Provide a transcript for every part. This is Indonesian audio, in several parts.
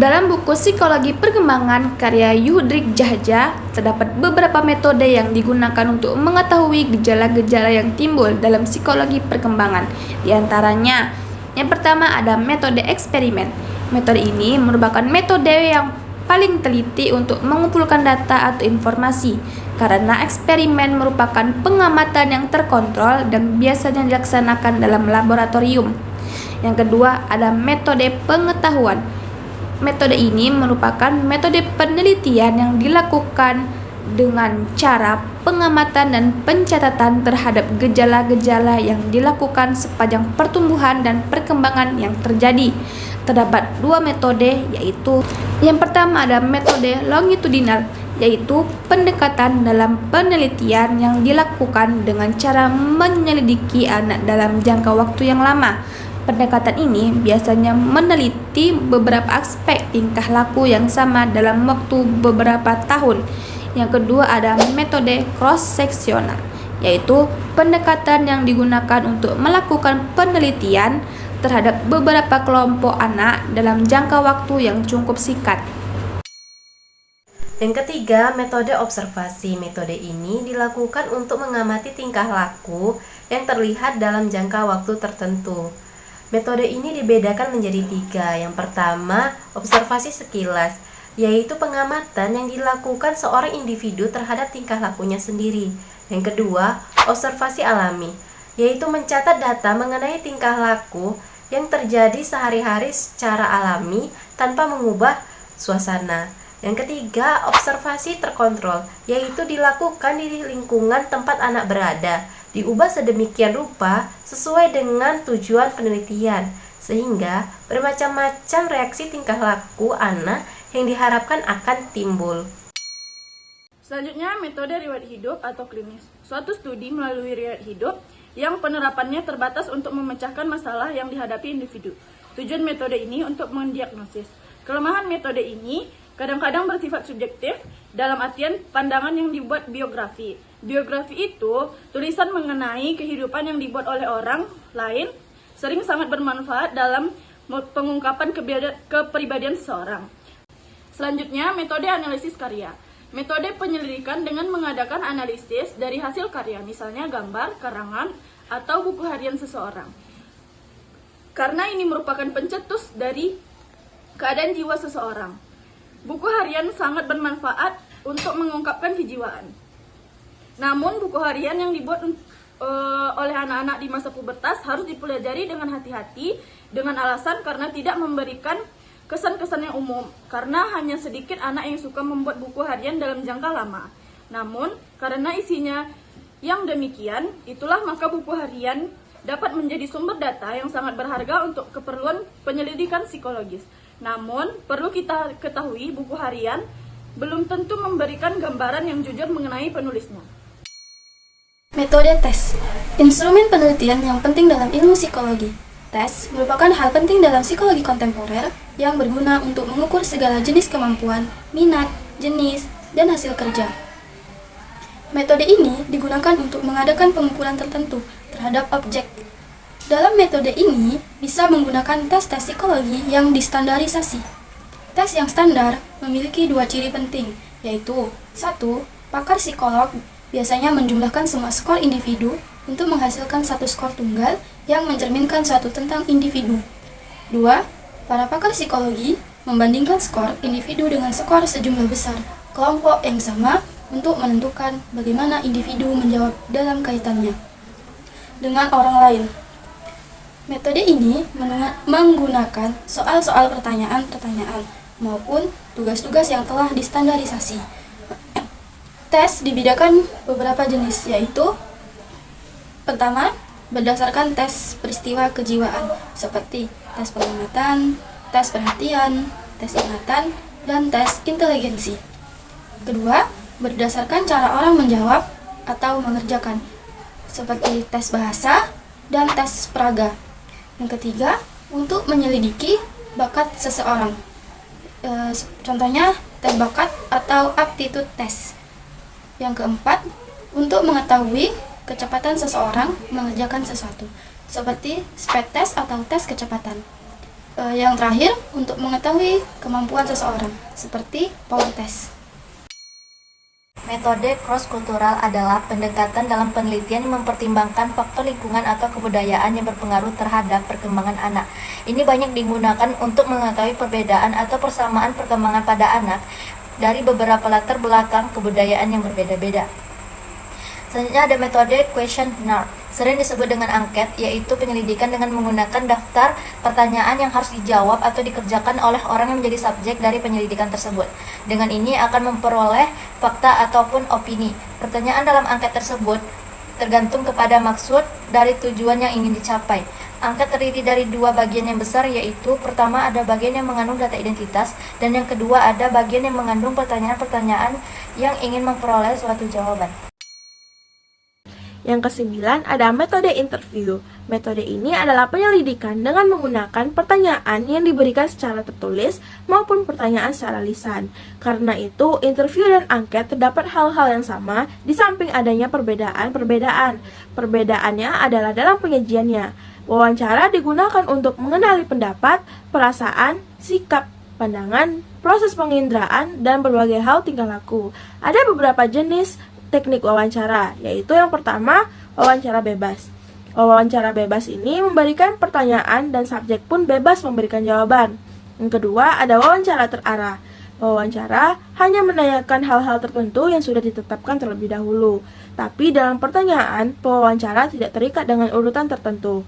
Dalam buku Psikologi Perkembangan karya Yuhdrik Jahja, terdapat beberapa metode yang digunakan untuk mengetahui gejala-gejala yang timbul dalam psikologi perkembangan. Di antaranya, yang pertama ada metode eksperimen. Metode ini merupakan metode yang paling teliti untuk mengumpulkan data atau informasi, karena eksperimen merupakan pengamatan yang terkontrol dan biasanya dilaksanakan dalam laboratorium. Yang kedua ada metode pengetahuan. Metode ini merupakan metode penelitian yang dilakukan dengan cara pengamatan dan pencatatan terhadap gejala-gejala yang dilakukan sepanjang pertumbuhan dan perkembangan yang terjadi. Terdapat dua metode, yaitu yang pertama ada metode longitudinal, yaitu pendekatan dalam penelitian yang dilakukan dengan cara menyelidiki anak dalam jangka waktu yang lama. Pendekatan ini biasanya meneliti beberapa aspek tingkah laku yang sama dalam waktu beberapa tahun. Yang kedua ada metode cross-seksional, yaitu pendekatan yang digunakan untuk melakukan penelitian terhadap beberapa kelompok anak dalam jangka waktu yang cukup singkat. Yang ketiga, metode observasi. Metode ini dilakukan untuk mengamati tingkah laku yang terlihat dalam jangka waktu tertentu. Metode ini dibedakan menjadi tiga. Yang pertama, observasi sekilas, yaitu pengamatan yang dilakukan seorang individu terhadap tingkah lakunya sendiri. Yang kedua, observasi alami, yaitu mencatat data mengenai tingkah laku yang terjadi sehari-hari secara alami tanpa mengubah suasana. Yang ketiga, observasi terkontrol, yaitu dilakukan di lingkungan tempat anak berada, diubah sedemikian rupa sesuai dengan tujuan penelitian, sehingga bermacam-macam reaksi tingkah laku anak yang diharapkan akan timbul. Selanjutnya, metode riwayat hidup atau klinis. Suatu studi melalui riwayat hidup yang penerapannya terbatas untuk memecahkan masalah yang dihadapi individu. Tujuan metode ini untuk mendiagnosis. Kelemahan metode ini kadang-kadang bersifat subjektif dalam artian pandangan yang dibuat biografi. Biografi itu tulisan mengenai kehidupan yang dibuat oleh orang lain, sering sangat bermanfaat dalam pengungkapan kepribadian seseorang. Selanjutnya, metode analisis karya. Metode penyelidikan dengan mengadakan analisis dari hasil karya, misalnya gambar, karangan, atau buku harian seseorang. Karena ini merupakan pencetus dari keadaan jiwa seseorang. Buku harian sangat bermanfaat untuk mengungkapkan kejiwaan. Namun, buku harian yang dibuat oleh anak-anak di masa pubertas harus dipelajari dengan hati-hati, dengan alasan karena tidak memberikan kesan-kesan yang umum, karena hanya sedikit anak yang suka membuat buku harian dalam jangka lama. Namun, karena isinya yang demikian, itulah maka buku harian dapat menjadi sumber data yang sangat berharga untuk keperluan penyelidikan psikologis. Namun, perlu kita ketahui buku harian belum tentu memberikan gambaran yang jujur mengenai penulisnya. Metode tes, instrumen penelitian yang penting dalam ilmu psikologi. Tes merupakan hal penting dalam psikologi kontemporer yang berguna untuk mengukur segala jenis kemampuan, minat, jenis, dan hasil kerja. Metode ini digunakan untuk mengadakan pengukuran tertentu terhadap objek. Dalam metode ini bisa menggunakan tes-tes psikologi yang distandarisasi. Tes yang standar memiliki dua ciri penting, yaitu 1. Pakar psikolog biasanya menjumlahkan semua skor individu untuk menghasilkan satu skor tunggal yang mencerminkan suatu tentang individu. 2. Para pakar psikologi membandingkan skor individu dengan skor sejumlah besar kelompok yang sama untuk menentukan bagaimana individu menjawab dalam kaitannya dengan orang lain. Metode ini menggunakan soal-soal pertanyaan-pertanyaan maupun tugas-tugas yang telah distandarisasi. Tes dibedakan beberapa jenis, yaitu pertama, berdasarkan tes peristiwa kejiwaan seperti tes pengamatan, tes perhatian, tes ingatan, dan tes inteligensi. Kedua, berdasarkan cara orang menjawab atau mengerjakan seperti tes bahasa dan tes peraga. Yang ketiga, untuk menyelidiki bakat seseorang. Contohnya tes bakat atau aptitude test. Yang keempat, untuk mengetahui kecepatan seseorang mengerjakan sesuatu, seperti speed test atau tes kecepatan. Yang terakhir, untuk mengetahui kemampuan seseorang, seperti power test. Metode cross-kultural adalah pendekatan dalam penelitian yang mempertimbangkan faktor lingkungan atau kebudayaan yang berpengaruh terhadap perkembangan anak. Ini banyak digunakan untuk mengetahui perbedaan atau persamaan perkembangan pada anak dari beberapa latar belakang kebudayaan yang berbeda-beda. Selanjutnya ada metode questionnaire, sering disebut dengan angket, yaitu penyelidikan dengan menggunakan daftar pertanyaan yang harus dijawab atau dikerjakan oleh orang yang menjadi subjek dari penyelidikan tersebut. Dengan ini akan memperoleh fakta ataupun opini. Pertanyaan dalam angket tersebut tergantung kepada maksud dari tujuan yang ingin dicapai. Angket terdiri dari dua bagian yang besar, yaitu pertama ada bagian yang mengandung data identitas, dan yang kedua ada bagian yang mengandung pertanyaan-pertanyaan yang ingin memperoleh suatu jawaban. Yang kesembilan ada metode interview. Metode ini adalah penyelidikan dengan menggunakan pertanyaan yang diberikan secara tertulis maupun pertanyaan secara lisan. Karena itu, interview dan angket terdapat hal-hal yang sama di samping adanya perbedaan. Perbedaannya adalah dalam penyajiannya. Wawancara digunakan untuk mengenali pendapat, perasaan, sikap, pandangan, proses penginderaan, dan berbagai hal tingkah laku. Ada beberapa jenis teknik wawancara, yaitu yang pertama, wawancara bebas. Wawancara bebas ini memberikan pertanyaan dan subjek pun bebas memberikan jawaban. Yang kedua, ada wawancara terarah. Wawancara hanya menanyakan hal-hal tertentu yang sudah ditetapkan terlebih dahulu, tapi dalam pertanyaan, pewawancara tidak terikat dengan urutan tertentu.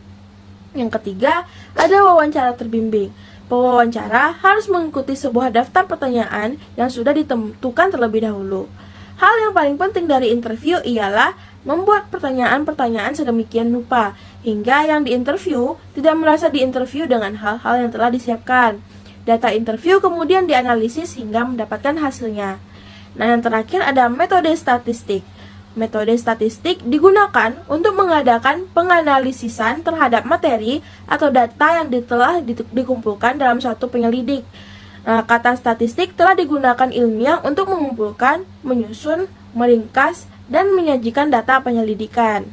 Yang ketiga, ada wawancara terbimbing. Pewawancara harus mengikuti sebuah daftar pertanyaan yang sudah ditentukan terlebih dahulu. Hal yang paling penting dari interview ialah membuat pertanyaan-pertanyaan sedemikian rupa hingga yang diinterview tidak merasa diinterview dengan hal-hal yang telah disiapkan. Data interview kemudian dianalisis hingga mendapatkan hasilnya. Nah, yang terakhir ada metode statistik. Metode statistik digunakan untuk mengadakan penganalisisan terhadap materi atau data yang telah dikumpulkan dalam suatu penyelidik. Kata statistik telah digunakan ilmiah untuk mengumpulkan, menyusun, meringkas, dan menyajikan data penyelidikan.